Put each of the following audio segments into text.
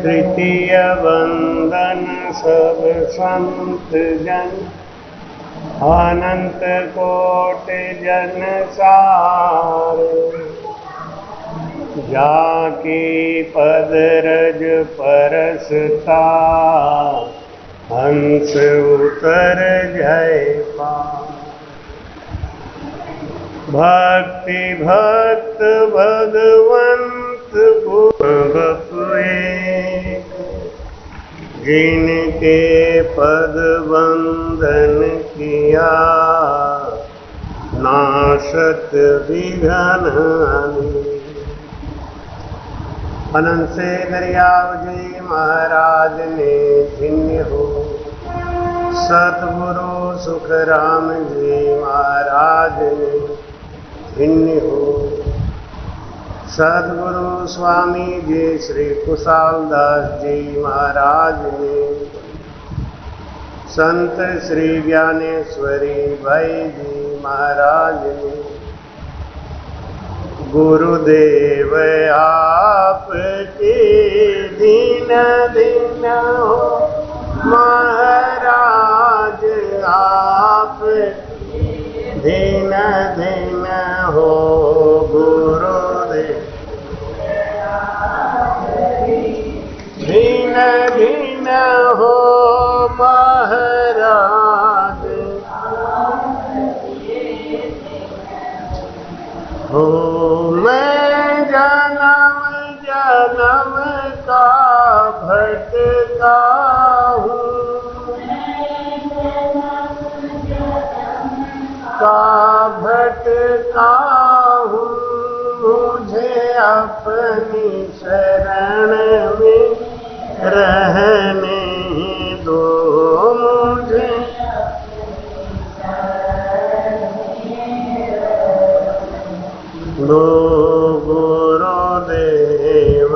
तृतीय वंदन सब संत जन, अनंत कोट जन सार। जाकी पद रज परसता, हंस उतर जय पार। भक्ति भक्त भगवंत बपुए, जिनके पद वंदन किया, नाशत विघ्न। अनंत से दरियाव जी महाराज ने धिन्य हो, सतगुरु सुखराम जी महाराज ने धिन्य हो। सदगुरु स्वामी जी श्री कुशाल दास जी महाराज ने, संत श्री ज्ञानेश्वरी भाई जी महाराज ने, गुरुदेव आपके दीन दीन हो महाराज, आप दीन दीन हो गुरुदेव, दीन दीन हो महाराज। हो मैं जन्म जन्म का भटका हूँ, का भटका हूँ, मुझे अपनी शरण में रहने दो, मुझे दो गुरुदेव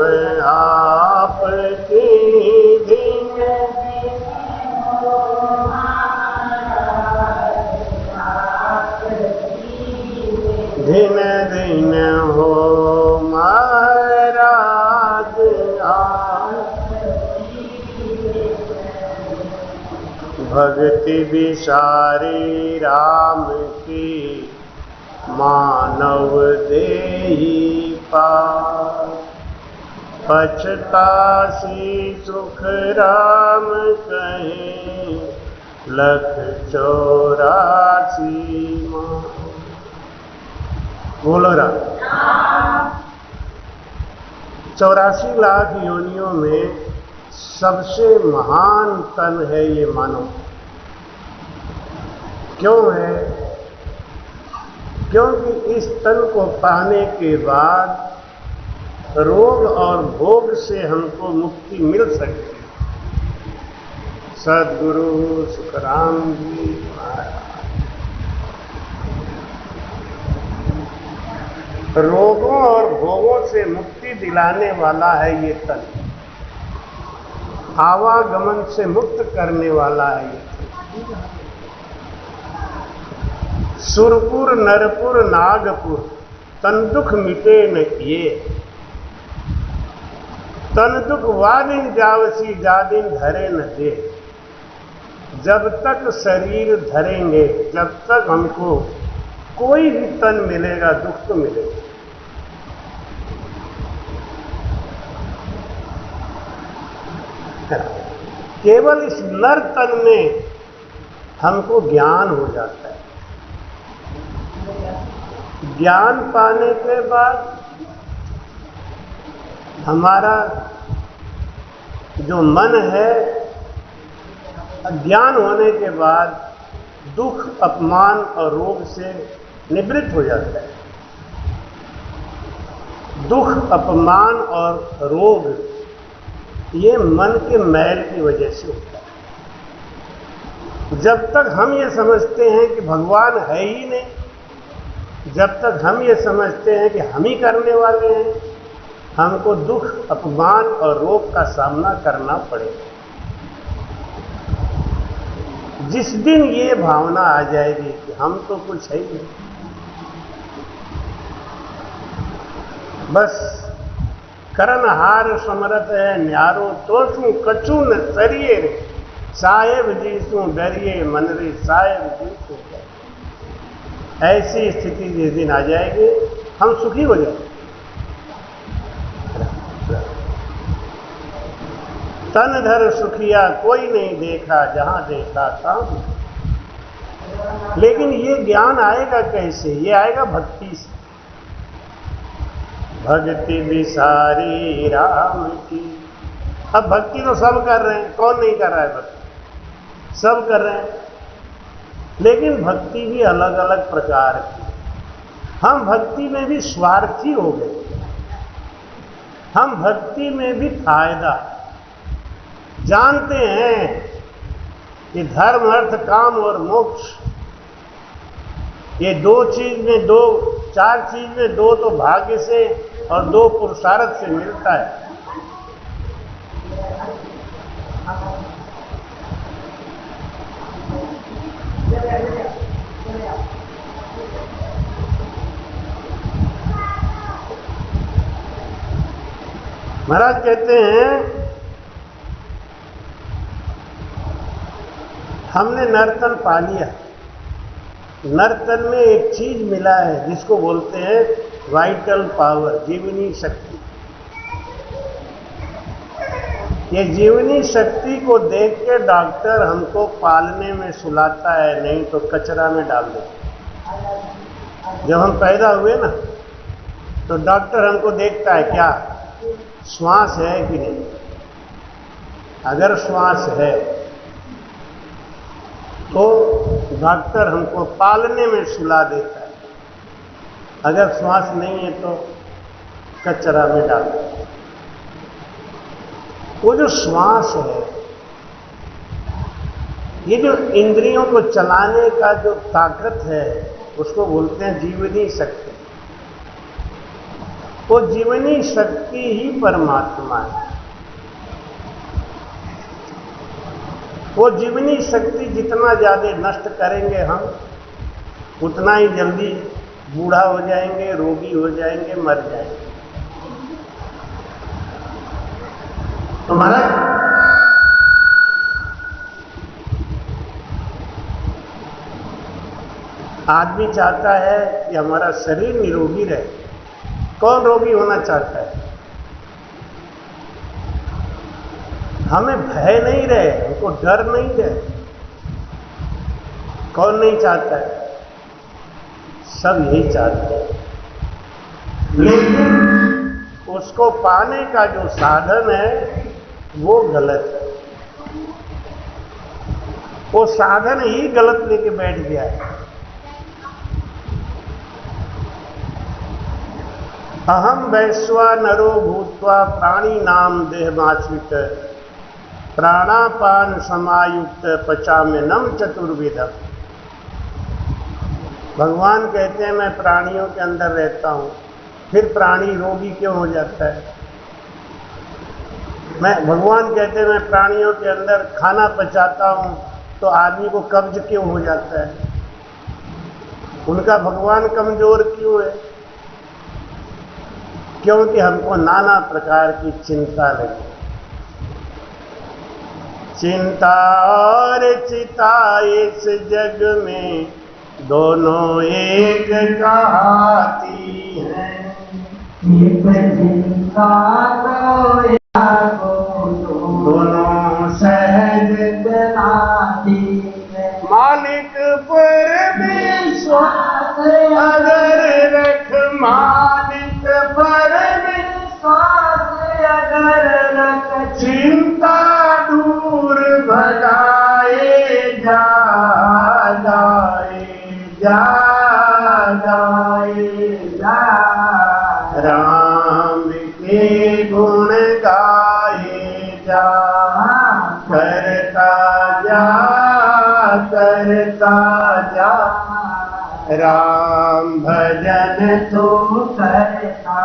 आपकी दीन दिन दिन हो महाराज आप। भक्ति विसारी राम की, मानव देहि पार। पछतासी सुख राम कहे, लख 84 माँ। बोलो राम। 84 लाख योनियों में सबसे महान तन है ये मानव। क्यों है? क्योंकि इस तन को पाने के बाद रोग और भोग से हमको मुक्ति मिल सकती है। सदगुरु सुखराम जी महाराज रोगों और भोगों से मुक्ति दिलाने वाला है ये तन, आवागमन से मुक्त करने वाला है ये तन। सुरपुर नरपुर नागपुर, तन दुख मिटे न किए। तन दुख वादिन जावसी, जादिन धरे न दे। जब तक शरीर धरेंगे, जब तक हमको कोई भी तन मिलेगा, दुख तो मिलेगा। केवल इस नर तन में हमको ज्ञान हो जाता है। ज्ञान पाने के बाद हमारा जो मन है, ज्ञान होने के बाद दुख, अपमान और रोग से निवृत्त हो जाता है। दुख, अपमान और रोग ये मन के मैल की वजह से होता है। जब तक हम ये समझते हैं कि भगवान है ही नहीं, जब तक हम ये समझते हैं कि हम ही करने वाले हैं, हमको दुख, अपमान और रोग का सामना करना पड़ेगा। जिस दिन ये भावना आ जाएगी कि हम तो कुछ है ही नहीं, बस करनहार समरथ है न्यारो तो शू कछु न सरिये रे साहेब जी शू डरिए मन रे साहेब जी शू डरिए। ऐसी स्थिति जिस दिन आ जाएगी हम सुखी हो जाएंगे। तन धर सुखिया कोई नहीं देखा जहां देखा तहां। लेकिन ये ज्ञान आएगा कैसे? ये आएगा भक्ति से। भक्ति विसारी राम की। अब भक्ति तो सब कर रहे हैं, कौन नहीं कर रहा है भक्ति? सब कर रहे हैं, लेकिन भक्ति भी अलग अलग प्रकार की। हम भक्ति में भी स्वार्थी हो गए। हम भक्ति में भी फायदा जानते हैं कि धर्म अर्थ काम और मोक्ष, ये दो चीज में, दो चार चीज में दो तो भाग्य से और दो पुरुषार्थ से मिलता है। महाराज कहते हैं हमने नर्तन पा लिया। नर्तन में एक चीज मिला है जिसको बोलते हैं वाइटल पावर, जीवनी शक्ति। ये जीवनी शक्ति को देख के डॉक्टर हमको पालने में सुलाता है, नहीं तो कचरा में डाल देता है। जब हम पैदा हुए ना तो डॉक्टर हमको देखता है क्या श्वास है कि नहीं। अगर श्वास है तो डॉक्टर हमको पालने में सुला देता है, अगर श्वास नहीं है तो कचरा में डाल देता है। वो जो श्वास है, ये जो इंद्रियों को चलाने का जो ताकत है, उसको बोलते हैं जीवनी शक्ति। वो जीवनी शक्ति ही परमात्मा है। वो जीवनी शक्ति जितना ज्यादा नष्ट करेंगे हम, उतना ही जल्दी बूढ़ा हो जाएंगे, रोगी हो जाएंगे, मर जाएंगे। तो महाराज आदमी चाहता है कि हमारा शरीर निरोगी रहे। कौन रोगी होना चाहता है? हमें भय नहीं रहे, हमको डर नहीं रहे। कौन नहीं चाहता है? सब यही चाहते हैं, लेकिन उसको पाने का जो साधन है वो गलत है। वो साधन ही गलत लेके बैठ गया है। अहम वैश्वानरो भूत्वा प्राणी नाम देहमाश्रित प्राणापान समायुक्त पचाम्यन्नम चतुर्विधम। भगवान कहते हैं मैं प्राणियों के अंदर रहता हूं, फिर प्राणी रोगी क्यों हो जाता है? भगवान कहते हैं मैं प्राणियों के अंदर खाना पचाता हूं, तो आदमी को कब्ज क्यों हो जाता है? उनका भगवान कमजोर क्यों है? क्योंकि हमको नाना प्रकार की चिंता लगी। चिंता और चिता इस जग में दोनों एक कहाती हैं। चिंता दोनों सहज बनाती है। मालिक पर विश्वास अगर रख, मालिक पर विश्वास अगर रख, चिंता दूर भगाए जा राम के गुण गाए जा, करता जा राम भजन तो करता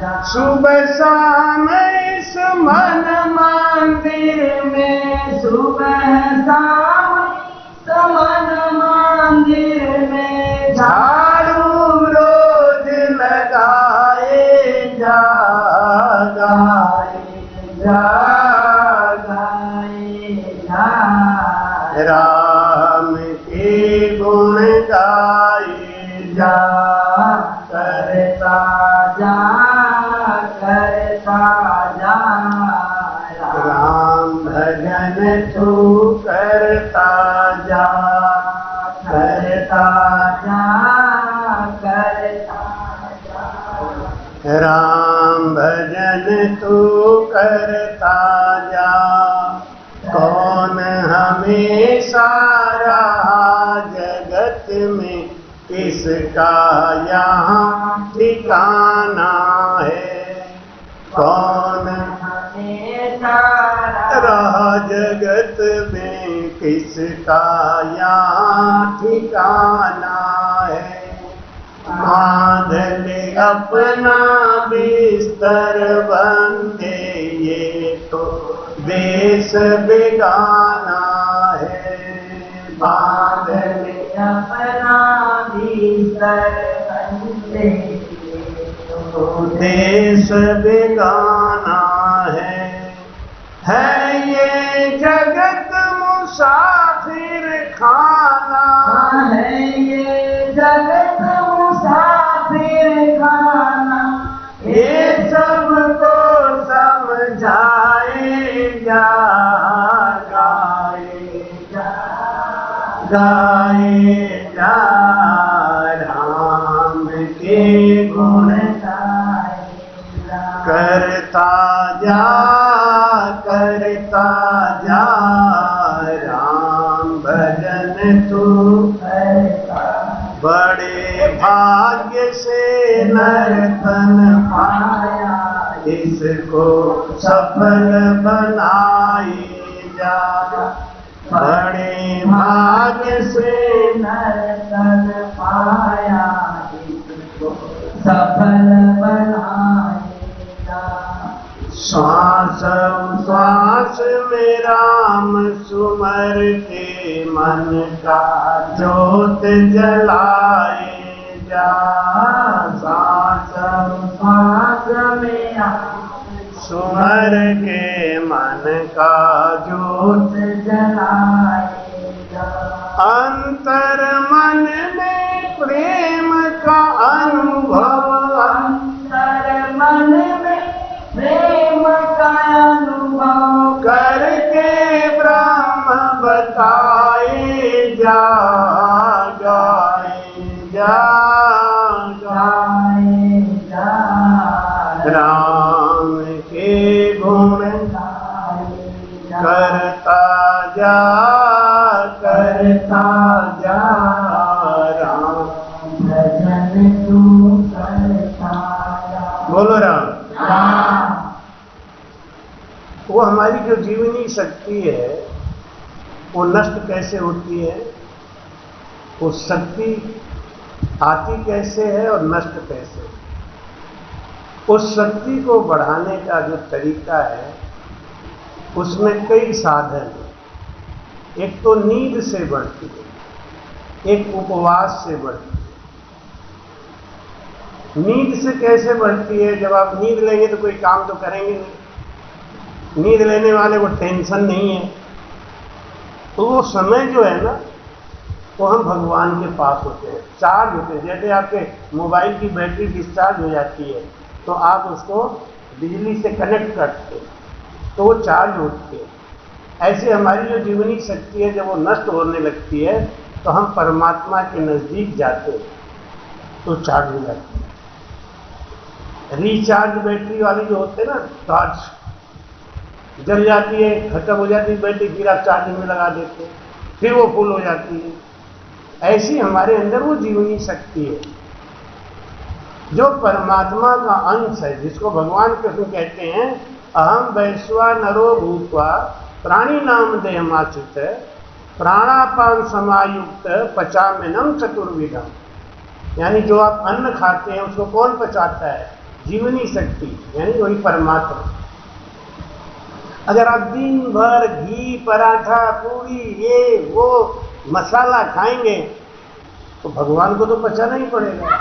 जा। सुबह शाम इस मन मंदिर में, सुबह शाम इस मन मंदिर में झाड़ू रोज लगाए जा गाए जा, गाए जा। राम के गुण गाए जा, करता जा, करता जा। राम भजन तू करता जा, करता जा, करता जा। राम भजन तू करता जा। कौन हमेशा रहा जगत में, किसका यहाँ ठिकाना है। कौन हमेशा रहा जगत में, किसका यहाँ ठिकाना है। माधल अपना बिस्तर बंदे, ये तो देश बेगाना है। माधल अपना बिस्तर बंदे, तो देश बेगाना है ये जगत मुसाफिर खाना। है ये जगत मुसाफिर खाना। ये सबको समझाए जा, गाए जा, गाए जा। राम के गुण गाए जा, करता जा, करता जा। राम भजन तू करता। बड़े भाग्य से नर्तन पाया, इसको सफल बनाई जा। बड़े भाग्य से नर्तन पाया, इसको सफल बनाएगा। श्वास श्वास में राम सुमर के, मन का ज्योत जलाए जा। श्वास श्वास में राम सुमर के, मन का ज्योत जलाएगा। अंतर मन में प्रेम का अनुभव, अंतर मन में प्रेम का अनुभव करके ब्रह्म बताए जा, गाए जा, गाए जा। राम के गुण गाए जा, करता जा, करता जा। राम भजन तू करता जा। बोलो राम। राम। वो हमारी जो जीवनी शक्ति है, वो नष्ट कैसे होती है, वो शक्ति आती कैसे है और नष्ट कैसे है। उस शक्ति को बढ़ाने का जो तरीका है, उसमें कई साधन हैं। एक तो नींद से बढ़ती है, एक उपवास से बढ़ती है। नींद से कैसे बढ़ती है? जब आप नींद लेंगे तो कोई काम तो करेंगे नहीं। नींद लेने वाले को टेंशन नहीं है, तो वो समय जो है ना, वो हम भगवान के पास होते हैं, चार्ज होते हैं। जैसे आपके मोबाइल की बैटरी डिस्चार्ज हो जाती है, तो आप उसको बिजली से कनेक्ट करते हैं, तो वो चार्ज होती है। ऐसे हमारी जो जीवनी शक्ति है, जब वो नष्ट होने लगती है, तो हम परमात्मा के नज़दीक जाते हैं, तो चार्ज हो जाती है। रिचार्ज बैटरी वाली जो होते हैं ना, टॉर्च जल जाती है, खत्म हो जाती है बैटरी, फिर आप चार्जिंग में लगा देते हैं, फिर वो फुल हो जाती है। ऐसी हमारे अंदर वो जीवनी शक्ति है, जो परमात्मा का अंश है, जिसको भगवान कृष्ण कहते हैं, अहम वैश्वा नरो भूत्वा प्राणी नाम देहमाचित प्राणापान समायुक्त पचाम्यनम चतुर्विधम। यानी जो आप अन्न खाते हैं, उसको कौन पचाता है? जीवनी शक्ति, यानी वही परमात्मा। अगर आप दिन भर घी, पराठा, पूरी, ये वो मसाला खाएंगे, तो भगवान को तो पचाना ही पड़ेगा,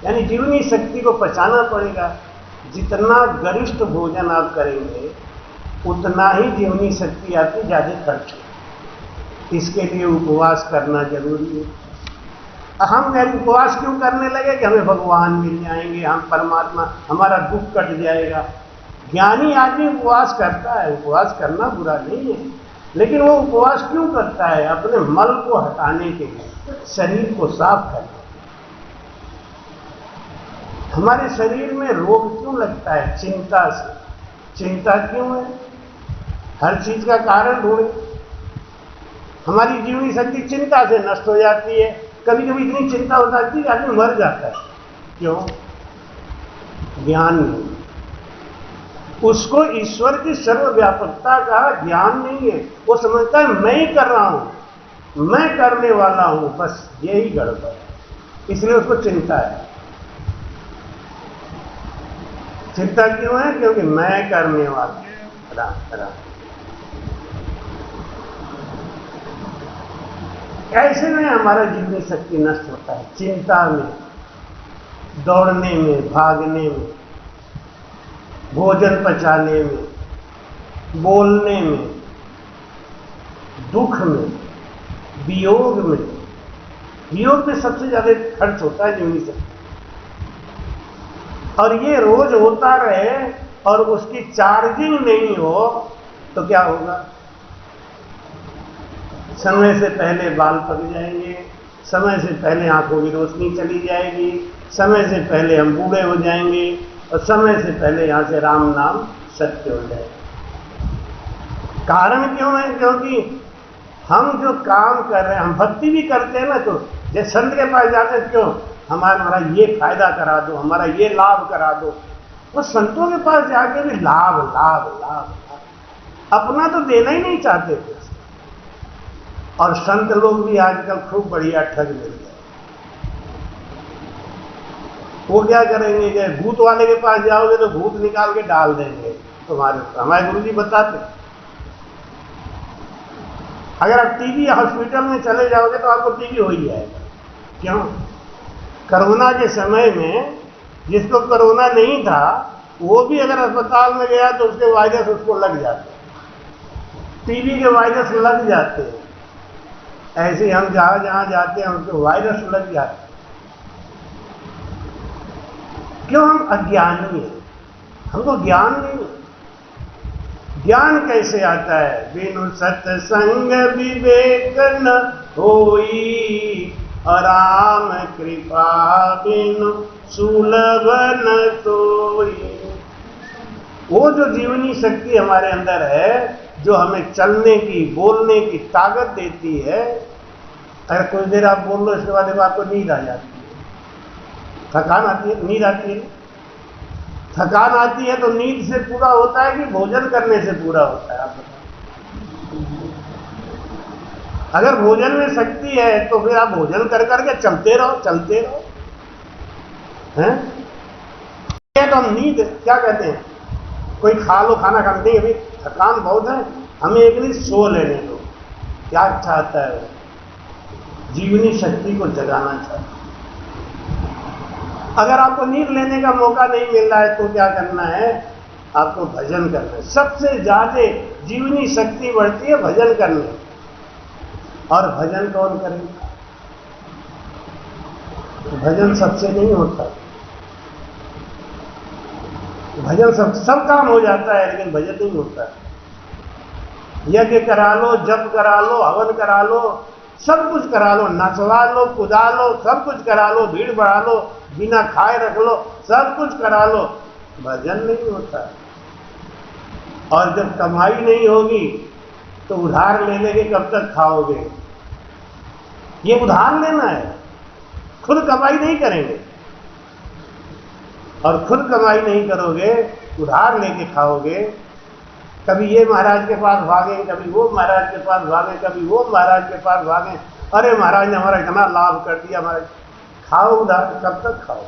यानी जीवनी शक्ति को पचाना पड़ेगा। जितना गरिष्ठ भोजन आप करेंगे उतना ही जीवनी शक्ति आपकी ज्यादा खर्च होगी। इसके लिए उपवास करना जरूरी है। हम उपवास क्यों करने लगे कि हमें भगवान मिल जाएंगे, हम परमात्मा, हमारा दुख कट जाएगा। ज्ञानी आदमी उपवास करता है, उपवास करना बुरा नहीं है, लेकिन वो उपवास क्यों करता है? अपने मल को हटाने के लिए, शरीर को साफ करने। हमारे शरीर में रोग क्यों लगता है? चिंता से। चिंता क्यों है? हर चीज का कारण ढूंढे। हमारी जीवनी शक्ति चिंता से नष्ट हो जाती है। कभी कभी इतनी चिंता हो जाती है कि आदमी मर जाता है। क्यों? ज्ञान नहीं, उसको ईश्वर की सर्वव्यापकता का ज्ञान नहीं है। वो समझता है मैं ही कर रहा हूं, मैं करने वाला हूं, बस यही गड़बड़ है, इसलिए उसको चिंता है। चिंता क्यों है? क्योंकि मैं करने वाला हूं। ऐसे में हमारा जीवनी शक्ति नष्ट होता है, चिंता में, दौड़ने में, भागने में, भोजन पचाने में, बोलने में, दुख में, वियोग में। वियोग में सबसे ज्यादा खर्च होता है जीवनी शक्ति। और ये रोज होता रहे और उसकी चार्जिंग नहीं हो तो क्या होगा? समय से पहले बाल पक जाएंगे, समय से पहले आंखों की रोशनी चली जाएगी, समय से पहले हम बूढ़े हो जाएंगे और समय से पहले यहां से राम नाम सत्य हो जाएगा। कारण क्यों है? क्योंकि हम जो काम कर रहे हैं, हम भक्ति भी करते हैं ना, तो जैसे संत के पास जाते हैं, क्यों? हमारा ये फायदा करा दो, हमारा ये लाभ करा दो। वो संतों के पास जाके भी लाभ लाभ लाभ, अपना तो देना ही नहीं चाहते थे। और संत लोग भी आजकल खूब बढ़िया ठग मिल गए। वो क्या करेंगे कि भूत वाले के पास जाओगे तो भूत निकाल के डाल देंगे तुम्हारे ऊपर। हमारे गुरु जी बताते, अगर आप टीबी हॉस्पिटल में चले जाओगे तो आपको टीबी हो ही जाएगा। क्यों? कोरोना के समय में जिसको कोरोना नहीं था वो भी अगर अस्पताल में गया तो उसके वायरस उसको लग जाते, टीबी के वायरस लग जाते हैं। ऐसे ही हम जहां जहां जाते हैं उनको वायरस लग जाते हैं। क्यों? हम अज्ञानी हैं, हमको ज्ञान नहीं है। ज्ञान कैसे आता है? बिनु सत्संग विवेक न होई, और राम कृपा बिनु सुलभ न सोई। वो जो जीवनी शक्ति हमारे अंदर है, जो हमें चलने की, बोलने की ताकत देती है। अगर कुछ देर आप बोल लो, इसके बाद आपको नींद आ जाती है, थकान आती है, नींद आती है। थकान आती है तो नींद से पूरा होता है कि भोजन करने से पूरा होता है? आप बताओ। अगर भोजन में शक्ति है तो फिर आप भोजन कर करके चलते रहो, चलते रहो, हैं? तो हम नींद क्या कहते हैं? कोई खा लो, खाना खा नहीं, अभी थकान बहुत है, हमें एक दिन सो लेने दो। क्या चाहता है? जीवनी शक्ति को जगाना चाहता है। अगर आपको नींद लेने का मौका नहीं मिल रहा है तो क्या करना है? आपको भजन करना है। सबसे ज्यादा जीवनी शक्ति बढ़ती है भजन करने। और भजन कौन करेगा? भजन सबसे नहीं होता। भजन सब काम हो जाता है, लेकिन भजन नहीं होता। यज्ञ करा लो, जप करा लो, हवन करा लो, सब कुछ करा लो, नचवा लो, कुदा लो, सब कुछ करा लो, भीड़ बढ़ा लो, बिना खाए रख लो, सब कुछ करा लो, भजन नहीं होता। और जब कमाई नहीं होगी तो उधार ले लेके कब तक खाओगे? ये उधार लेना है, खुद कमाई नहीं करेंगे। और खुद कमाई नहीं करोगे, उधार लेके खाओगे। कभी ये महाराज के पास भागे, कभी वो महाराज के पास भागे, कभी वो महाराज के पास भागे। अरे महाराज ने हमारा इतना लाभ कर दिया, महाराज। खाओ उधार, कब तक खाओ?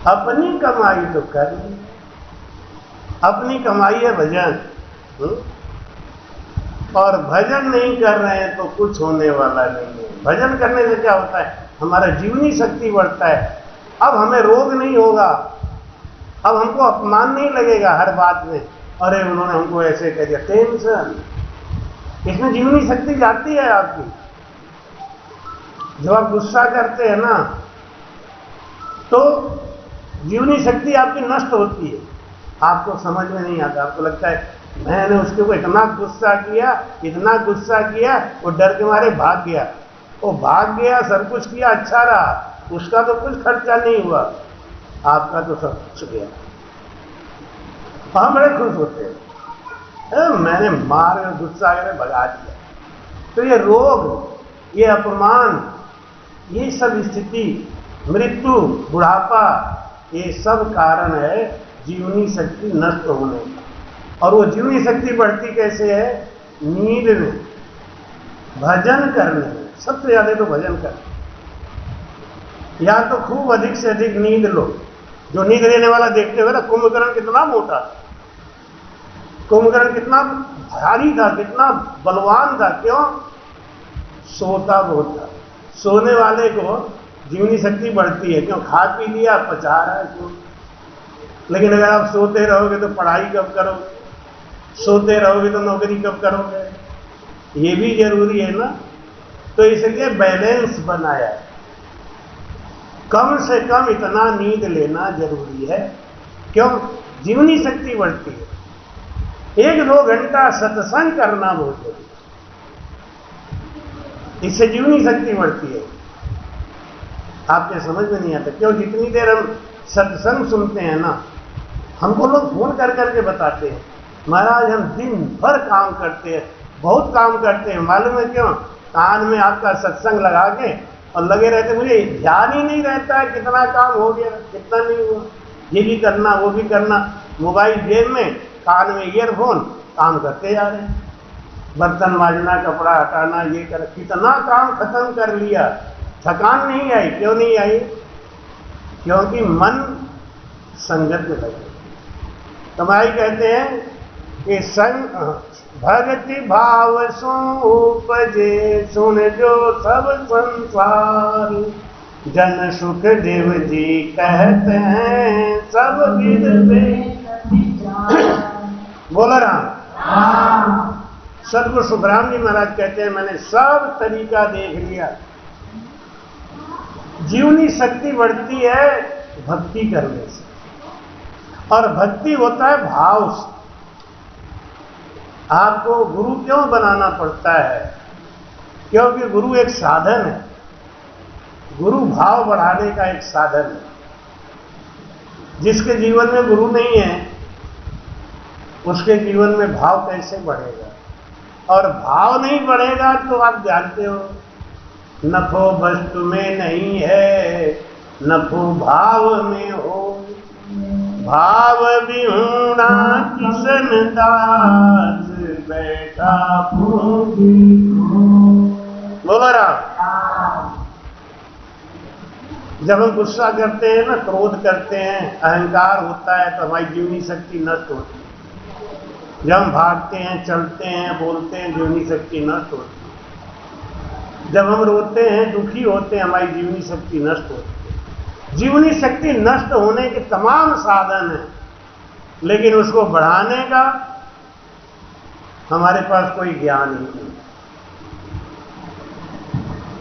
अपनी कमाई तो कर ली, अपनी कमाई है भजन। और भजन नहीं कर रहे हैं तो कुछ होने वाला नहीं है। भजन करने से क्या होता है? हमारा जीवनी शक्ति बढ़ता है। अब हमें रोग नहीं होगा, अब हमको अपमान नहीं लगेगा हर बात में, अरे उन्होंने हमको ऐसे कह दिया। टेंशन, इसमें जीवनी शक्ति जाती है आपकी। जब आप गुस्सा करते हैं ना तो जीवनी शक्ति आपकी नष्ट होती है। आपको समझ में नहीं आता, आपको लगता है मैंने उसके ऊपर इतना गुस्सा किया, वो डर के मारे भाग गया। वो भाग गया, सब कुछ किया, अच्छा रहा, उसका तो कुछ खर्चा नहीं हुआ, आपका तो सब कुछ गया। हम बड़े खुश होते हैं, मैंने मार में गुस्सा आकर भगा दिया। तो ये रोग, ये अपमान, ये सब स्थिति, मृत्यु, बुढ़ापा, ये सब कारण है जीवनी शक्ति नष्ट होने का। और वो जीवनी शक्ति बढ़ती कैसे है? नींद में, भजन करने में। सबसे ज्यादा तो भजन करने, या तो खूब अधिक से अधिक नींद लो। जो नींद लेने वाला देखते हुए ना, कुंभकर्ण कितना मोटा था, कुंभकर्ण कितना भारी था, कितना बलवान था। क्यों? सोता बहुत था। सोने वाले को जीवनी शक्ति बढ़ती है। क्यों? खा पी लिया, पचा रहा है क्यों। लेकिन अगर आप सोते रहोगे तो पढ़ाई कब करोगे, सोते रहोगे तो नौकरी कब करोगे, ये भी जरूरी है ना। तो इसलिए बैलेंस बनाया है, कम से कम इतना नींद लेना जरूरी है। क्यों? जीवनी शक्ति बढ़ती है। 1-2 घंटा सत्संग करना बहुत जरूरी है, इससे जीवनी शक्ति बढ़ती है। आपके समझ में नहीं आता। क्यों? जितनी देर हम सत्संग सुनते हैं ना, हमको लोग फोन कर करके बताते हैं, महाराज हम दिन भर काम करते हैं, बहुत काम करते हैं। मालूम है क्यों? कान में आपका सत्संग लगा के और लगे रहते, मुझे ध्यान ही नहीं रहता है कितना काम हो गया, कितना नहीं हुआ, ये भी करना, वो भी करना। मोबाइल जेब में, कान में ईयरफोन, काम करते जा रहे हैं। बर्तन माजना, कपड़ा हटाना, ये कर, कितना काम खत्म कर लिया, थकान नहीं आई। क्यों नहीं आई? क्योंकि मन संगत में लगे। तमाई कहते हैं कि भक्ति भाव सो उपजे, सुन जो सब संसार, जन सुख देव जी कहते हैं सब विद बोला राम। सदगुरु सुखराम जी महाराज कहते हैं, मैंने सब तरीका देख लिया। जीवनी शक्ति बढ़ती है भक्ति करने से, और भक्ति होता है भाव से। आपको गुरु क्यों बनाना पड़ता है? क्योंकि गुरु एक साधन है। गुरु भाव बढ़ाने का एक साधन है। जिसके जीवन में गुरु नहीं है, उसके जीवन में भाव कैसे बढ़ेगा? और भाव नहीं बढ़ेगा तो आप जानते हो, नफो वस्तु में नहीं है, नफो भाव में हो। भाव विहूणा किशन दास, बैठा भोगी बोलो राम। जब हम गुस्सा करते हैं ना, क्रोध करते हैं, अहंकार होता है, तो हमारी जीवनी शक्ति नष्ट होती है। जब हम भागते हैं, चलते हैं, बोलते हैं, जीवनी शक्ति नष्ट होती है। जब हम रोते हैं, दुखी होते हैं, हमारी जीवनी शक्ति नष्ट होती है। जीवनी शक्ति नष्ट होने के तमाम साधन हैं, लेकिन उसको बढ़ाने का हमारे पास कोई ज्ञान नहीं है।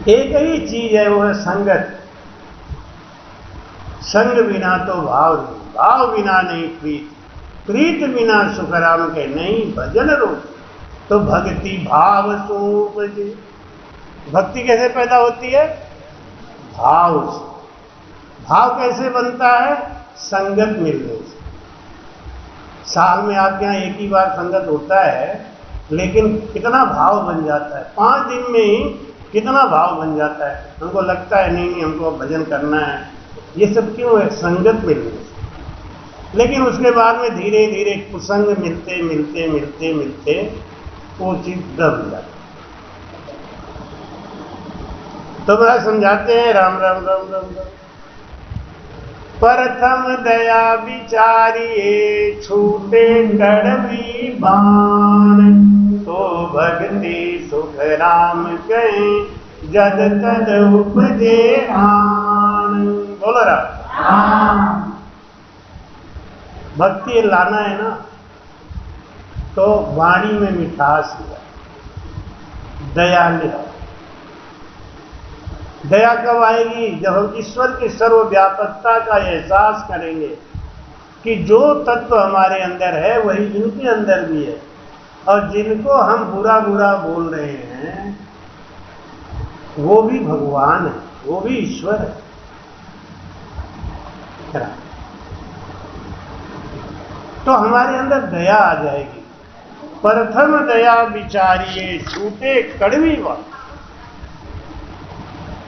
एक ही चीज है, वो है संगत। संग बिना तो भाव नहीं, भाव बिना नहीं प्रीत, प्रीत बिना सुखराम के नहीं भजन रोग। तो भक्ति भाव सूपजे। भक्ति कैसे पैदा होती है? भाव से। भाव कैसे बनता है? संगत मिलने से। साल में आपके यहाँ एक ही बार संगत होता है, लेकिन कितना भाव बन जाता है। 5 दिन में ही कितना भाव बन जाता है। हमको लगता है नहीं हमको भजन करना है। ये सब क्यों है? संगत मिलने से। लेकिन उसके बाद में धीरे धीरे कुसंग मिलते मिलते मिलते मिलते वो चीज दब जाती। तो बड़ा समझाते हैं, राम राम राम राम राम। प्रथम दया विचारिए, छूटे कड़वी बाण, तो भक्ति सुख राम कहें, जद तद उपजे आन। बोलो राम। भक्ति लाना है ना, तो वाणी में मिठास लिया, दया लिया। दया कब आएगी? जब हम ईश्वर की सर्वव्यापकता का एहसास करेंगे कि जो तत्व हमारे अंदर है वही इनके अंदर भी है, और जिनको हम बुरा बुरा बोल रहे हैं वो भी भगवान है, वो भी ईश्वर है। तो हमारे अंदर दया आ जाएगी। प्रथम दया विचारिए छूटे कड़वी बात।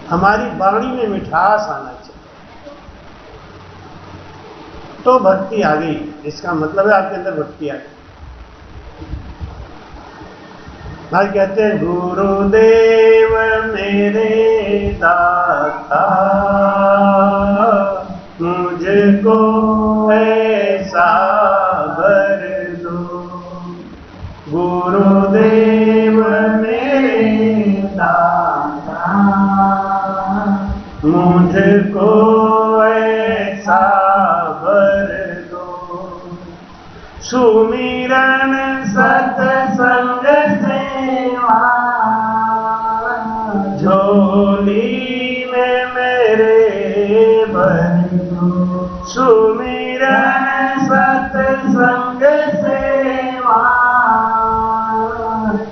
हमारी वाणी में मिठास आना चाहिए, तो भक्ति आ गई। इसका मतलब है आपके अंदर भक्ति आ गई। आज कहते हैं गुरुदेव मेरे दाता, मुझको ऐसा वर दो। गुरुदेव मेरे दाता, मुझको ऐसा वर दो। सुमिरन सत्संग सेवा, झोली में मेरे भर दो। सुमिरन सत्संग सेवा,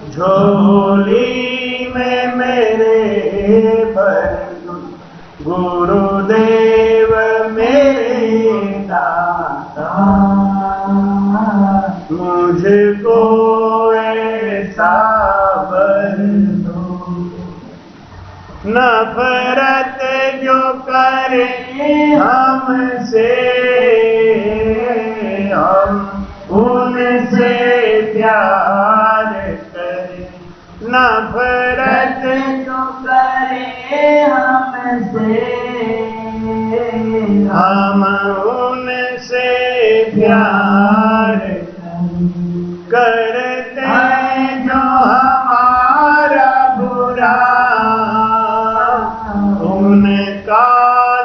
झोली में मेरे भर दो। गुरुदेव मेरे दाता, मुझको ऐसा वर दो। नफरत जो करे हमसे, हम उनसे प्यार करें। नफरत जो करे हमसे, हम उनसे प्यार करते हैं। जो हमारा बुरा, उनका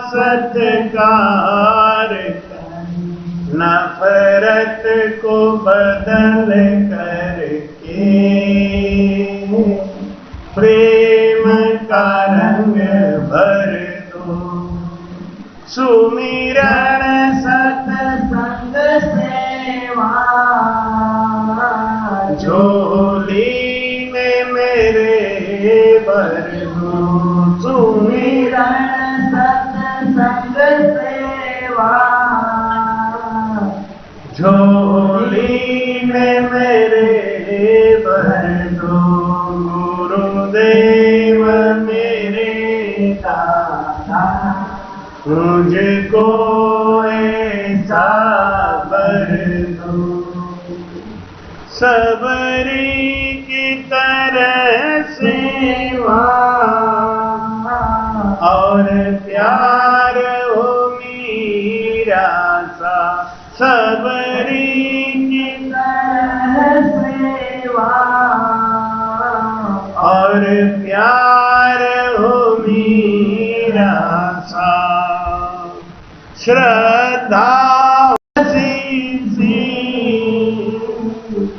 सत्कार करें। नफरत को बदल करके प्रेम का रंग भर दो। सुमिरन सत्संग सेवा, झोली में मेरे भर दो। सुमिरन सत्संग सेवा, झोली में मेरे भर दो। गुरुदेव मेरे दाता, मुझको ऐसा वर दो। सबरी की तरह सेवा और प्यार हो मीरा सा। सबरी की तरह सेवा और प्यार हो मीरा सा। श्रद्धा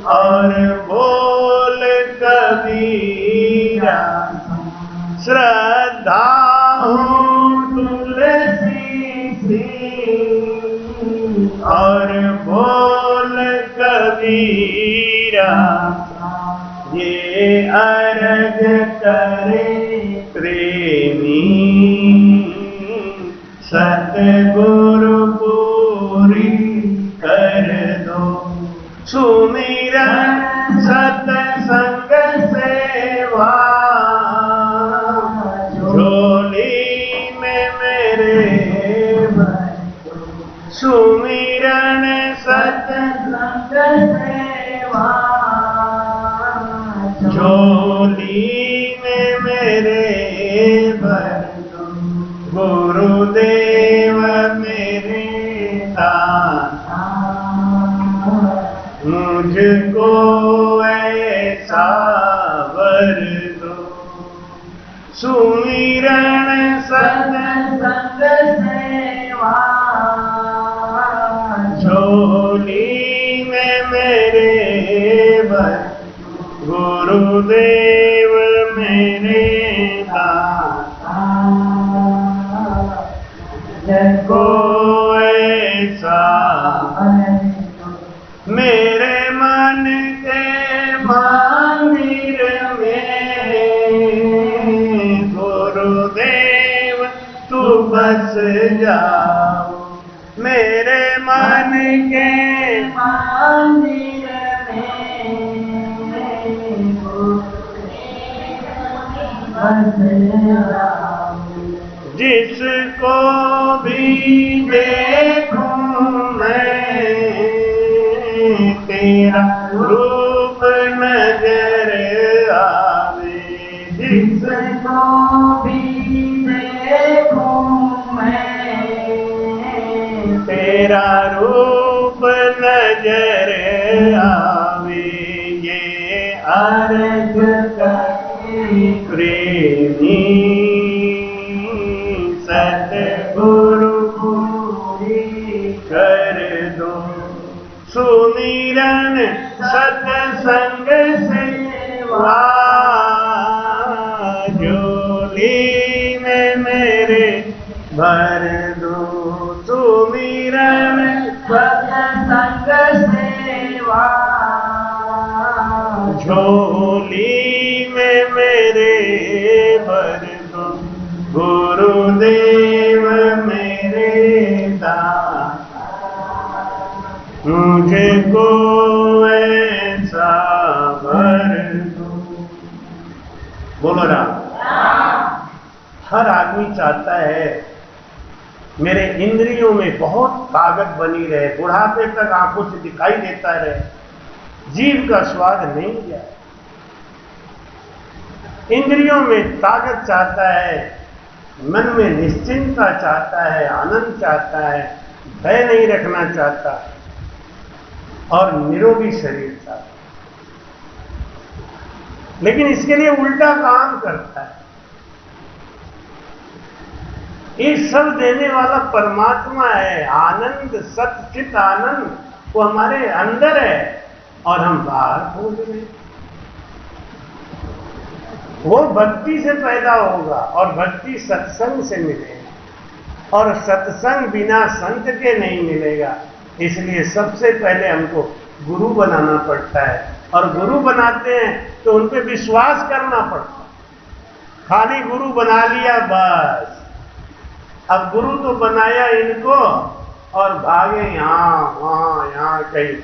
और बोल कबीरा। श्रद्धा तुलसी सी और बोल कबीरा। ये अर्ज करे प्रेमी, सतगुरु पूरी कर दो। सुमिरन सत्संग सेवा, झोली में मेरे भर दो। सुमिरन सत्संग सेवा, झोली में मेरे भर दो। गुरुदेव मेरे दाता, मुझको ऐसा वर दो। सुमिरन सत्संग सेवा, झोली झोली में मेरे भर गुरुदेव मेरे दाता को ऐसा मेरे मन के मंदिर में गुरुदेव तू बस जाओ मेरे मन के मंदिर जिसको भी देखूं मैं तेरा रूप नजर आवे जिसको भी देखूं मैं तेरा रूप नजर आवे ये अर्ज प्रेमी सतगुरु पूरी कर दो सुमिरन सत्संग सेवा झोली में मेरे भर दो सुमिरन सत्संग सेवा झोली में मेरे भर दो गुरुदेव मेरे दाता मुझे को ऐसा भर दो। बोलो राम। हर आदमी चाहता है मेरे इंद्रियों में बहुत ताकत बनी रहे, बुढ़ापे तक आंखों से दिखाई देता रहे, जीव का स्वाद नहीं जाए। इंद्रियों में ताकत चाहता है, मन में निश्चिंतता चाहता है, आनंद चाहता है, भय नहीं रखना चाहता और निरोगी शरीर चाहता है। लेकिन इसके लिए उल्टा काम करता है। ये सब देने वाला परमात्मा है, आनंद सच्चित आनंद वो हमारे अंदर है और हम बाहर खोज रहे हैं। वो भक्ति से पैदा होगा और भक्ति सत्संग से मिलेगा और सत्संग बिना संत के नहीं मिलेगा। इसलिए सबसे पहले हमको गुरु बनाना पड़ता है और गुरु बनाते हैं तो उन पे विश्वास करना पड़ता है। खाली गुरु बना लिया बस, अब गुरु तो बनाया इनको और भागे यहाँ वहाँ यहाँ कहीं,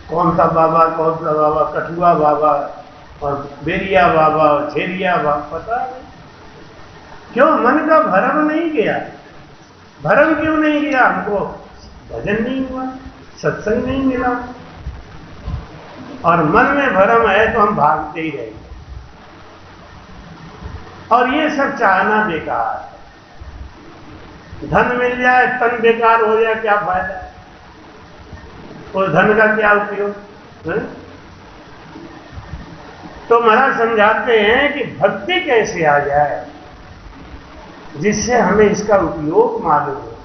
कौन सा बाबा कठुआ बाबा और बेरिया बाबा और झेरिया बाबा, पता नहीं क्यों मन का भरम नहीं गया। भरम क्यों नहीं गया? हमको भजन नहीं हुआ, सत्संग नहीं मिला और मन में भरम है तो हम भागते ही रहेंगे और ये सब चाहना बेकार है। धन मिल जाए तन बेकार हो जाए, क्या फायदा? उस धन का क्या उपयोग है? तो महाराज समझाते हैं कि भक्ति कैसे आ जाए जिससे हमें इसका उपयोग मालूम हो।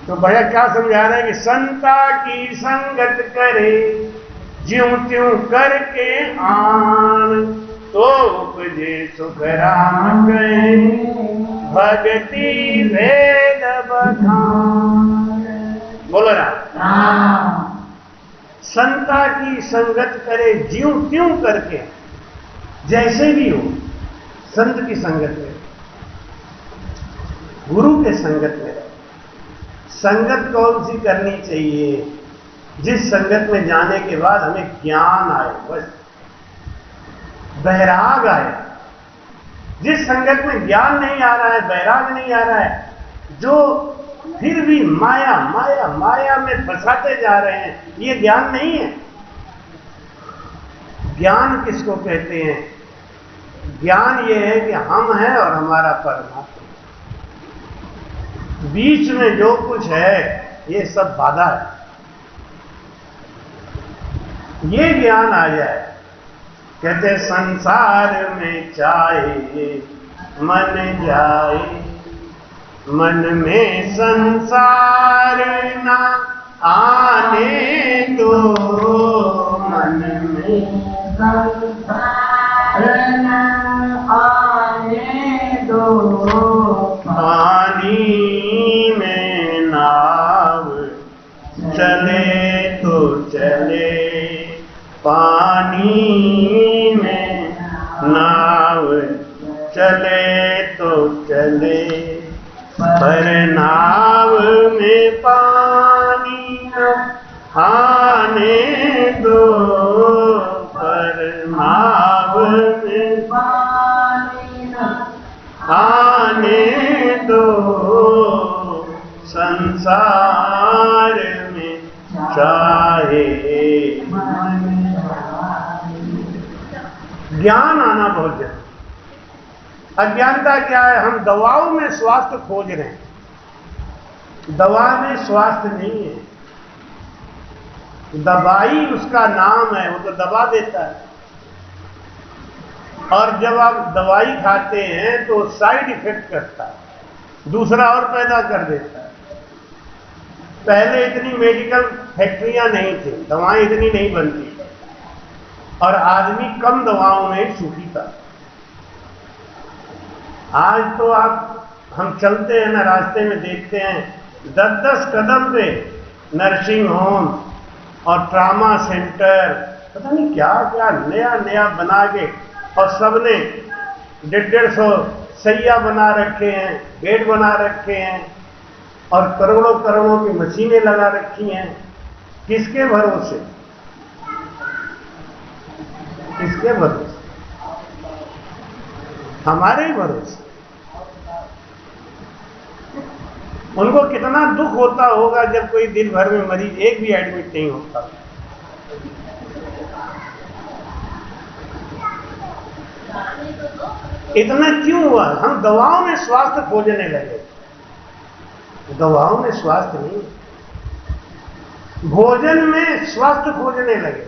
तो भैया क्या समझा रहे हैं कि संता की संगत करे ज्यों त्यों करके आन तो उपजे सुख राम कहे भक्ति भेद बखान। बोलो ना, संता की संगत करे ज्यों त्यों करके, जैसे भी हो संत की संगत में, गुरु के संगत में रहे। संगत कौन सी करनी चाहिए? जिस संगत में जाने के बाद हमें ज्ञान आए, बस बैराग आए। जिस संगत में ज्ञान नहीं आ रहा है, बैराग नहीं आ रहा है, जो फिर भी माया माया माया में फंसाते जा रहे हैं, ये ज्ञान नहीं है। ज्ञान किसको कहते हैं? ज्ञान ये है कि हम हैं और हमारा परमात्मा, बीच में जो कुछ है ये सब बाधा है। ये ज्ञान आ जाए, कहते संसार में चाहे मन जाए, मन में संसार ना आने दो मन में संसार न आने दो पानी में नाव चले तो चले, पानी में नाव चले तो चले, पर नाव में पानी न आने दो, पर नाव में पानी न आने दो, संसार में चाहे। ज्ञान आना बहुत जरूरी। अज्ञानता क्या है? हम दवाओं में स्वास्थ्य खोज रहे हैं, दवा में स्वास्थ्य नहीं है। दवाई उसका नाम है, वो तो दवा देता है। और जब आप दवाई खाते हैं तो साइड इफेक्ट करता है, दूसरा और पैदा कर देता है। पहले इतनी मेडिकल फैक्ट्रियां नहीं थी, दवाएं इतनी नहीं बनती थी, और आदमी कम दवाओं में सुखी था। आज तो हम चलते हैं ना, रास्ते में देखते हैं 10-10 कदम पे नर्सिंग होम और ट्रामा सेंटर, पता नहीं क्या क्या नया नया बना के, और सबने 150-150 सैया बना रखे हैं, बेड बना रखे हैं, और करोड़ों करोड़ों की मशीनें लगा रखी हैं। किसके भरोसे? किसके भरोसे? हमारे ही भरोसे। उनको कितना दुख होता होगा जब कोई दिन भर में मरीज एक भी एडमिट नहीं होता। इतना क्यों हुआ? हम दवाओं में स्वास्थ्य खोजने लगे। दवाओं में स्वास्थ्य नहीं, भोजन में स्वास्थ्य खोजने लगे।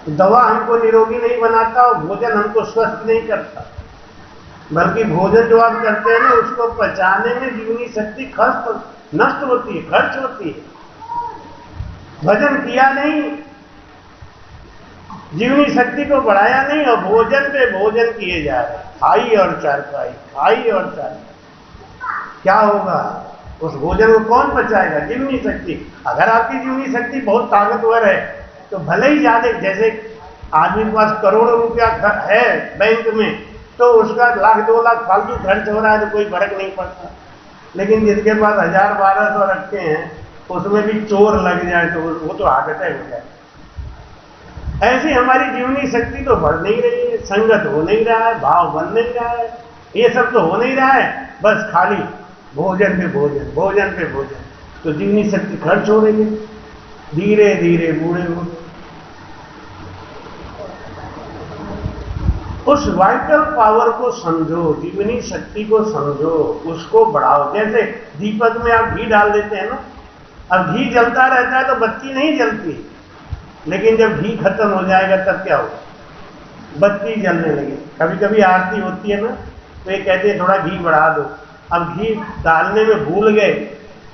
दवा हमको निरोगी नहीं बनाता और भोजन हमको स्वस्थ नहीं करता, बल्कि भोजन जो आप करते हैं ना, उसको पचाने में जीवनी शक्ति नष्ट होती है, खर्च होती है। भजन किया नहीं, जीवनी शक्ति को बढ़ाया नहीं, और भोजन पे भोजन किए जा रहे, खाई और चारपाई, खाई और चारपाई। क्या होगा? उस भोजन को कौन पचाएगा? जीवनी शक्ति। अगर आपकी जीवनी शक्ति बहुत ताकतवर है तो भले ही ज्यादा, जैसे आदमी के पास करोड़ों रुपया है बैंक में, तो उसका 1,00,000-2 लाख फालतू खर्च हो रहा है तो कोई फर्क नहीं पड़ता। लेकिन जिसके पास 1,000-1,200 रखते हैं, उसमें भी चोर लग जाए तो वो तो हार्ट अटैक हो जाए। ऐसी हमारी जीवनी शक्ति तो बढ़ नहीं रही है, संगत हो नहीं रहा है, भाव बन नहीं रहा है, ये सब तो हो नहीं रहा है। बस खाली भोजन पे भोजन, भोजन पे भोजन, तो जीवनी शक्ति खर्च हो रही है, धीरे धीरे बूढ़े हो। उस वाइटल पावर को समझो, जीवनी शक्ति को समझो, उसको बढ़ाओ। जैसे दीपक में आप घी डाल देते हैं ना, अब घी जलता रहता है तो बत्ती नहीं जलती, लेकिन जब घी खत्म हो जाएगा तब क्या होगा? बत्ती जलने लगे। कभी कभी आरती होती है ना, तो ये कहते हैं थोड़ा घी बढ़ा दो। अब घी डालने में भूल गए,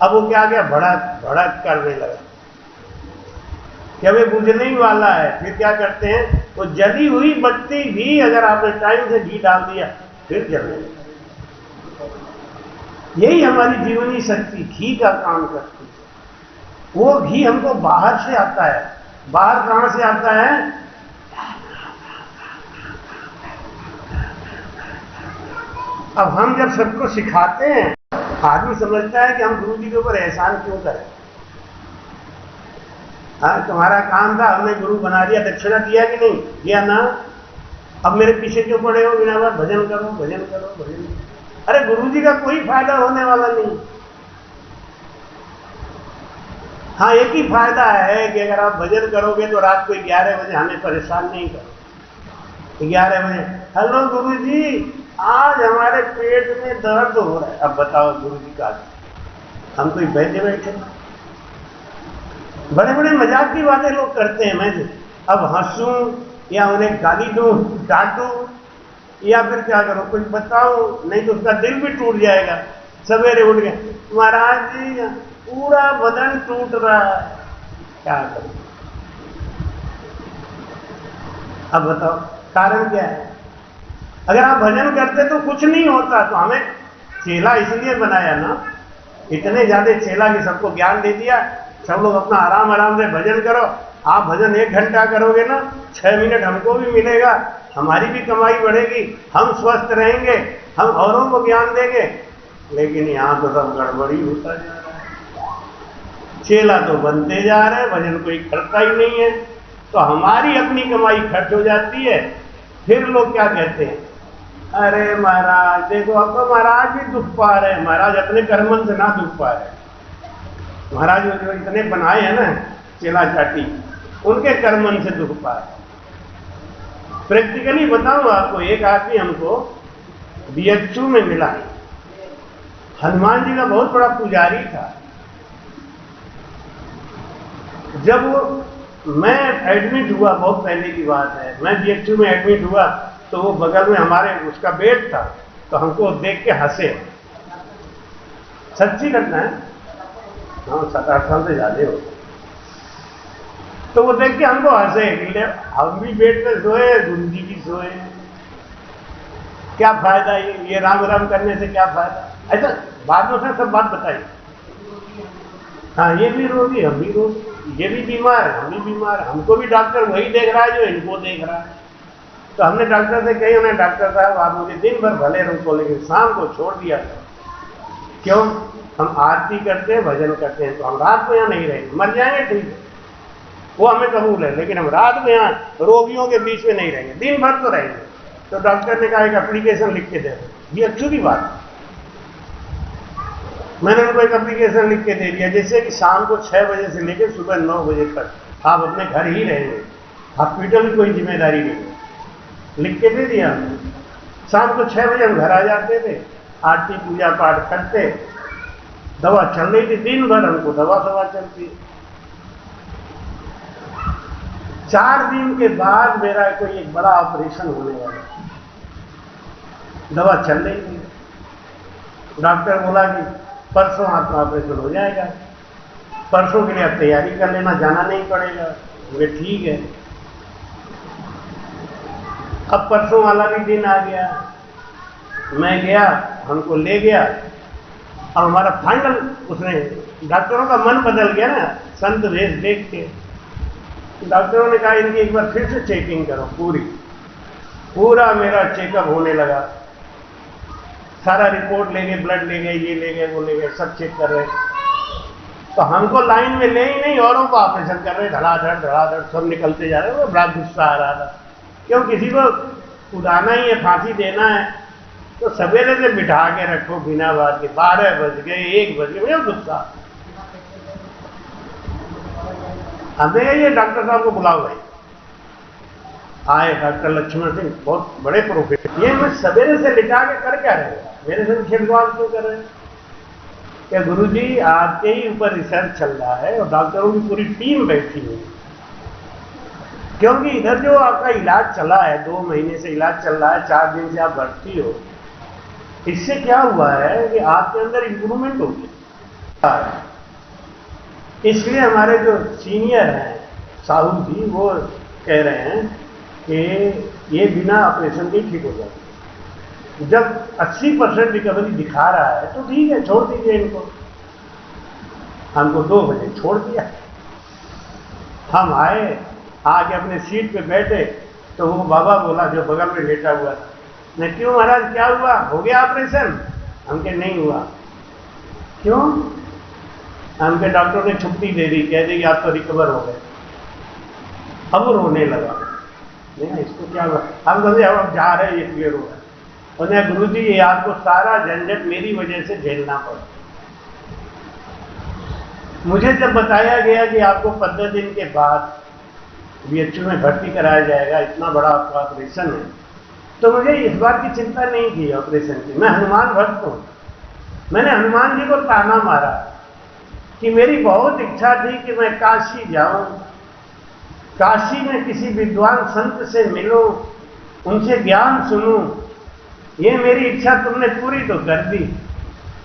अब वो क्या गया, भड़क भड़क करने लगा, क्या वे बुझने ही वाला है। फिर क्या करते हैं, वो जली हुई बत्ती भी अगर आपने टाइम से घी डाल दिया फिर जलने लगा। यही हमारी जीवनी शक्ति घी का काम करती है। वो घी हमको बाहर से आता है। बाहर कहां से आता है? अब हम जब सबको सिखाते हैं, आदमी समझता है कि हम गुरु जी के ऊपर एहसान क्यों करें। हाँ, तुम्हारा काम था, हमने गुरु बना दिया, दक्षिणा दिया कि नहीं दिया ना, अब मेरे पीछे क्यों पड़े हो, बिना बात भजन करो भजन करो भजन करो। अरे गुरु जी का कोई फायदा होने वाला नहीं। हाँ, एक ही फायदा है कि अगर आप भजन करोगे तो रात को 11 बजे हमें परेशान नहीं करो। 11 बजे, हेलो गुरु जी, आज हमारे पेट में दर्द हो रहा है। अब बताओ गुरु जी का, हम कोई बैठे बैठे बड़े बड़े मजाक की बातें लोग करते हैं। मैं अब हंसूं या उन्हें गाली दूं, डांटूं, या फिर क्या करो, कुछ बताओ, नहीं तो उसका दिल भी टूट जाएगा। सवेरे उठ गए, महाराज जी पूरा बदन टूट रहा है, क्या करूं? अब बताओ कारण क्या है? अगर आप भजन करते तो कुछ नहीं होता। तो हमें चेला इसलिए बनाया ना, इतने ज्यादा चेला कि सबको ज्ञान दे दिया, सब लोग अपना आराम आराम से भजन करो। आप भजन 1 घंटा करोगे ना, 6 मिनट हमको भी मिलेगा, हमारी भी कमाई बढ़ेगी, हम स्वस्थ रहेंगे, हम औरों को ज्ञान देंगे। लेकिन यहां तो सब गड़बड़ी होता जा रहा है, चेला तो बनते जा रहे हैं, भजन कोई करता ही नहीं है। तो हमारी अपनी कमाई खर्च हो जाती है। फिर लोग क्या कहते हैं, अरे महाराज देखो, अब तो महाराज भी दुख पा रहे हैं। महाराज अपने कर्मन से ना दुख पा रहे, महाराज जो इतने बनाए हैं ना चेला चाटी, उनके कर्मन से दुख पा रहे। प्रैक्टिकली बताऊं आपको, एक आदमी हमको बीएचयू में मिला, हनुमान जी का बहुत बड़ा पुजारी था। जब वो मैं एडमिट हुआ, बहुत पहले की बात है, मैं बीएचयू में एडमिट हुआ, तो वो बगल में हमारे उसका बेड था, तो हमको देख के हंसे। सच्ची घटना है, हाँ 7-8 साल से ज्यादा हो। तो वो देख के हमको हंसे, हम भी बेड पे सोए, गुरु जी भी सोए, क्या फायदा ये राम राम करने से क्या फायदा? ऐसा बाद में उसने सब बात बताई। हाँ ये भी रोगी, हम भी रोगी, ये भी बीमार है, हम भी बीमार, हमको भी डॉक्टर वही देख रहा है जो इनको देख रहा है। तो हमने डॉक्टर से कही, उन्हें डॉक्टर साहब आप मुझे दिन भर भले रुको, लेकिन शाम को छोड़ दिया था। क्यों? हम आरती करते हैं, भजन करते हैं, तो हम रात को यहाँ नहीं रहेंगे, मर जाएंगे ठीक है, वो हमें कबूल है, लेकिन हम रात को यहाँ रोगियों के बीच में नहीं रहेंगे, दिन भर तो रहेंगे। तो डॉक्टर ने कहा एक एप्लीकेशन लिख के दे दो। ये अच्छी बात, मैंने उनको एक एप्लीकेशन लिख के दे दिया, जैसे कि शाम को 6 बजे से लेकर सुबह 9 बजे तक आप अपने घर ही रहेंगे, हॉस्पिटल की कोई जिम्मेदारी नहीं। लिख के दे दिया। शाम को 6 बजे हम घर आ जाते थे, आरती पूजा पाठ करते, दवा चल रही थी, दिन भर हमको दवा चलती। 4 दिन के बाद मेरा कोई एक बड़ा ऑपरेशन होने वाला, दवा चल रही थी। डॉक्टर बोला कि परसों आपका ऑपरेशन हो जाएगा, परसों के लिए आप तैयारी कर लेना, जाना नहीं पड़ेगा। बोले ठीक है। अब परसों वाला भी दिन आ गया, मैं गया, हमको ले गया। अब हमारा फाइनल, उसने डॉक्टरों का मन बदल गया ना संत वेश देख के। डॉक्टरों ने कहा इनकी एक बार फिर से चेकिंग करो, पूरा मेरा चेकअप होने लगा। सारा रिपोर्ट ले गए, ब्लड ले गए, ये ले गए, वो ले गए, सब चेक कर रहे। तो हमको लाइन में ले ही नहीं, औरों को ऑपरेशन कर रहे, धड़ाधड़ सब निकलते जा रहे। वो बड़ा गुस्सा आ रहा था, क्यों किसी को उड़ाना ही है, फांसी देना है, तो सवेरे से बिठा के रखो बिना बात के। 12 बज गए, 1 बज गए, मुझे गुस्सा। हमने कहा ये डॉक्टर साहब को बुलाओ भाई। आए डॉक्टर लक्ष्मण सिंह, बहुत बड़े प्रोफेसर। ये मैं सवेरे से लिटा के कर क्या रहे, मेरे से खेलवाड़ क्यों कर रहे हैं? क्या गुरुजी आपके ही ऊपर रिसर्च चल रहा है और डॉक्टरों की पूरी टीम बैठी हुई, क्योंकि इधर जो आपका इलाज चला है, 2 महीने से इलाज चल रहा है, 4 दिन से आप भर्ती हो, इससे क्या हुआ है कि आपके अंदर इंप्रूवमेंट हो गया। इसलिए हमारे जो सीनियर हैं साहू जी, वो कह रहे हैं कि ये बिना ऑपरेशन के ठीक हो जाए। जब 80% रिकवरी दिखा रहा है तो ठीक है, छोड़ दीजिए इनको। हमको 2 बजे छोड़ दिया। हम आए, आके अपने सीट पे बैठे, तो वो बाबा बोला जो बगल में लेटा हुआ था, मैं क्यों महाराज क्या हुआ, हो गया ऑपरेशन? हमके नहीं हुआ। क्यों? हमके डॉक्टर ने छुट्टी दे दी, कह दी कि आप तो रिकवर हो गए। अब वो रोने लगा, नहीं इसको क्या हुआ? हम बोले अब जा रहे हैं, ये क्लियर हो रहा है। उन्हें गुरुजी ये आपको सारा झंझट मेरी वजह से झेलना पड़ा। मुझे जब बताया गया कि आपको 15 दिन के बाद बीएचयू में भर्ती कराया जाएगा, इतना बड़ा आपका ऑपरेशन है, तो मुझे इस बात की चिंता नहीं थी ऑपरेशन की। मैं हनुमान भक्त हूं। मैंने हनुमान जी को ताना मारा कि मेरी बहुत इच्छा थी कि मैं काशी जाऊं, काशी में किसी विद्वान संत से मिलूं, उनसे ज्ञान सुनूं। ये मेरी इच्छा तुमने पूरी तो कर दी,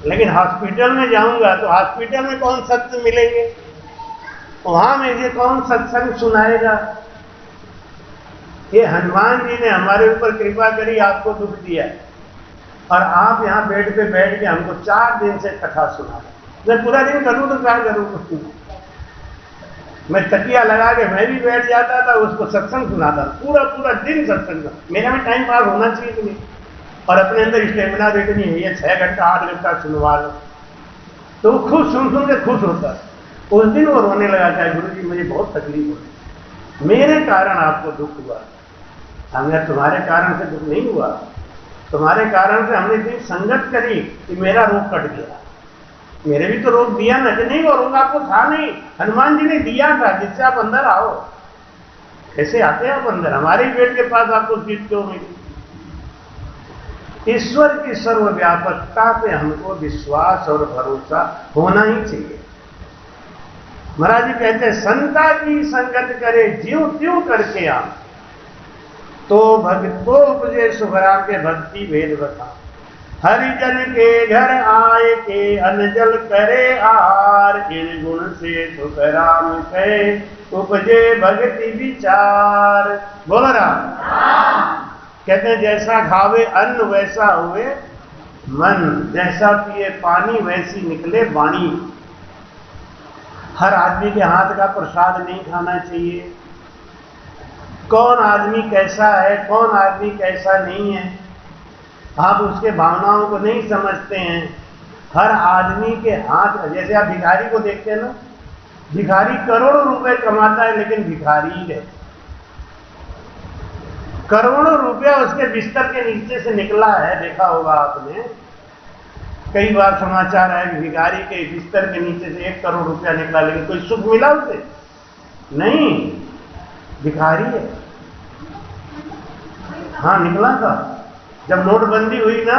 लेकिन हॉस्पिटल में जाऊंगा तो हॉस्पिटल में कौन सत्य मिलेंगे, वहां मुझे कौन सत्संग सुनाएगा। ये हनुमान जी ने हमारे ऊपर कृपा करी, आपको दुख दिया और आप यहाँ बेड पे बैठ के हमको 4 दिन से कथा सुना। मैं पूरा दिन करूँ तो क्या करूँ, मैं तकिया लगा के मैं भी बैठ जाता था, उसको सत्संग सुनाता, पूरा दिन सत्संग। मेरा भी टाइम पास होना चाहिए कि नहीं, और अपने अंदर स्टेमिना देखनी है, ये 6 घंटा 8 घंटा सुनवा लो। तो वो खुद सुन के खुश होता है। उस दिन वो रोने लगा था, गुरु जी मुझे बहुत तकलीफ हो, मेरे कारण आपको दुख हुआ। हमने तुम्हारे कारण से दुख नहीं हुआ, तुम्हारे कारण से हमने इतनी संगत करी कि मेरा रोग कट गया। मेरे भी तो रोग दिया ना, कि नहीं वो रोग आपको था नहीं, हनुमान जी ने दिया था जिससे आप अंदर आओ। कैसे आते हैं आप अंदर, हमारे ही पेट के पास आपको सीट क्यों मिली। ईश्वर की सर्वव्यापकता पे हमको विश्वास और भरोसा होना ही चाहिए। महाराज जी कहते हैं संता की संगत करे ज्यों त्यों करके आ, तो भक्तो उपजे सुखराम के भक्ति भेद बता। हरिजन के घर आए के अनजल करे आहार, इन गुण से सुखराम कहे उपजे भक्ति विचार। बोल राम। कहते हैं जैसा खावे अन्न वैसा हुए मन, जैसा पिए पानी वैसी निकले वाणी। हर आदमी के हाथ का प्रसाद नहीं खाना चाहिए। कौन आदमी कैसा है, कौन आदमी कैसा नहीं है, आप उसके भावनाओं को नहीं समझते हैं। हर आदमी के हाथ, जैसे आप भिखारी को देखते हैं ना, भिखारी करोड़ों रुपए कमाता है लेकिन भिखारी ही रहता। करोड़ों रुपया उसके बिस्तर के नीचे से निकला है, देखा होगा आपने। कई बार समाचार है कि भिखारी के बिस्तर के नीचे से 1 करोड़ रुपया निकला, लेकिन कोई सुख मिला उसे नहीं, भिखारी है। हाँ निकला था, जब नोटबंदी हुई ना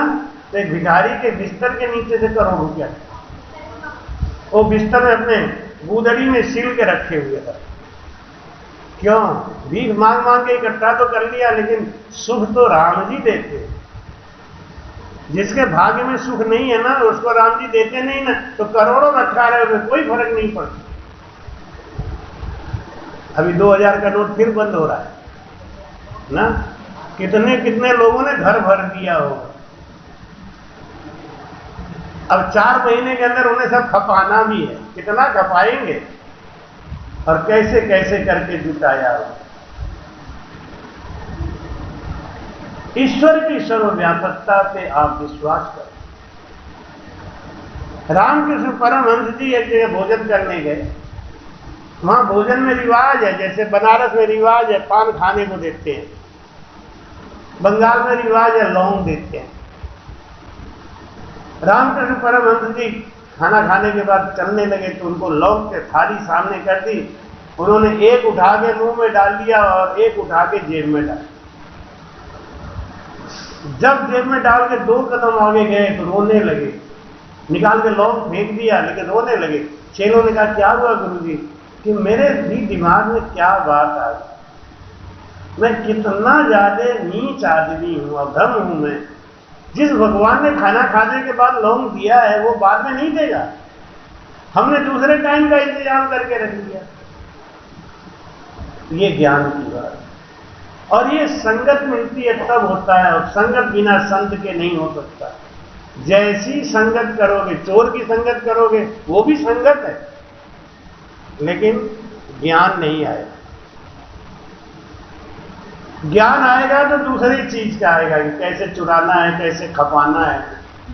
तो एक भिखारी के बिस्तर के नीचे से करोड़ रुपया, वो बिस्तर में अपने गूदड़ी में सील के रखे हुए था। क्यों, भीख मांग मांग के इकट्ठा तो कर लिया, लेकिन सुख तो राम जी देते। जिसके भाग्य में सुख नहीं है ना, उसको राम जी देते नहीं ना, तो करोड़ों रखा रहे हुए कोई फर्क नहीं पड़ता। अभी 2000 का नोट फिर बंद हो रहा है ना, कितने कितने लोगों ने घर भर दिया होगा। अब 4 महीने के अंदर उन्हें सब खपाना भी है, कितना खपाएंगे और कैसे कैसे करके जुटाया हो। ईश्वर की सर्वव्यापकता पे आप विश्वास करें। रामकृष्ण परमहंस जी एक जगह भोजन करने गए, वहां भोजन में रिवाज है, जैसे बनारस में रिवाज है पान खाने को देते हैं, बंगाल में रिवाज है लौंग देते हैं। रामकृष्ण परमहंस जी खाना खाने के बाद चलने लगे तो उनको लौंग के थाली सामने कर दी, उन्होंने एक उठा के मुंह में डाल दिया और एक उठा के जेब में डाल। जब जेब में डाल के 2 कदम आगे गए तो रोने लगे, निकाल के लौंग फेंक दिया लेकिन रोने लगे। चेलों ने कहा क्या हुआ गुरुजी, कि मेरे भी दिमाग में क्या बात आ गई, मैं कितना ज्यादा नीच आदमी हूं, अधम हूं मैं। जिस भगवान ने खाना खाने के बाद लौंग दिया है वो बाद में नहीं देगा, हमने दूसरे टाइम का इंतजाम करके रख दिया। ये ज्ञान की बात, और ये संगत मिलती है तब होता है, और संगत बिना संत के नहीं हो सकता। जैसी संगत करोगे, चोर की संगत करोगे वो भी संगत है, लेकिन ज्ञान नहीं आएगा। ज्ञान आएगा तो दूसरी चीज का आएगा कि कैसे चुराना है, कैसे खपाना है,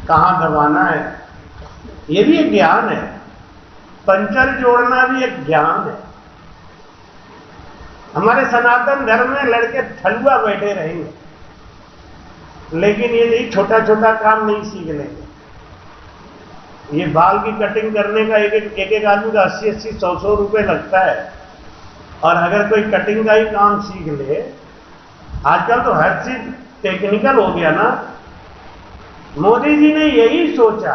कहां दबाना है, ये भी एक ज्ञान है। पंचर जोड़ना भी एक ज्ञान है। हमारे सनातन धर्म में लड़के ठलुआ बैठे रहेंगे, लेकिन ये नहीं छोटा छोटा काम नहीं सीख लेंगे। ये बाल की कटिंग करने का एक आदमी का 80-80, 100-100 रुपए लगता है, और अगर कोई कटिंग का ही काम सीख ले, आजकल तो हर चीज टेक्निकल हो गया ना। मोदी जी ने यही सोचा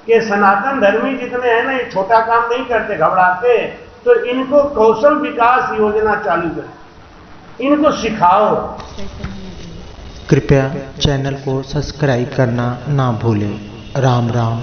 कि सनातन धर्मी जितने हैं ना, ये छोटा काम नहीं करते, घबराते, तो इनको कौशल विकास योजना चालू करें, इनको सिखाओ। कृपया चैनल को सब्सक्राइब करना ना भूलें। राम राम।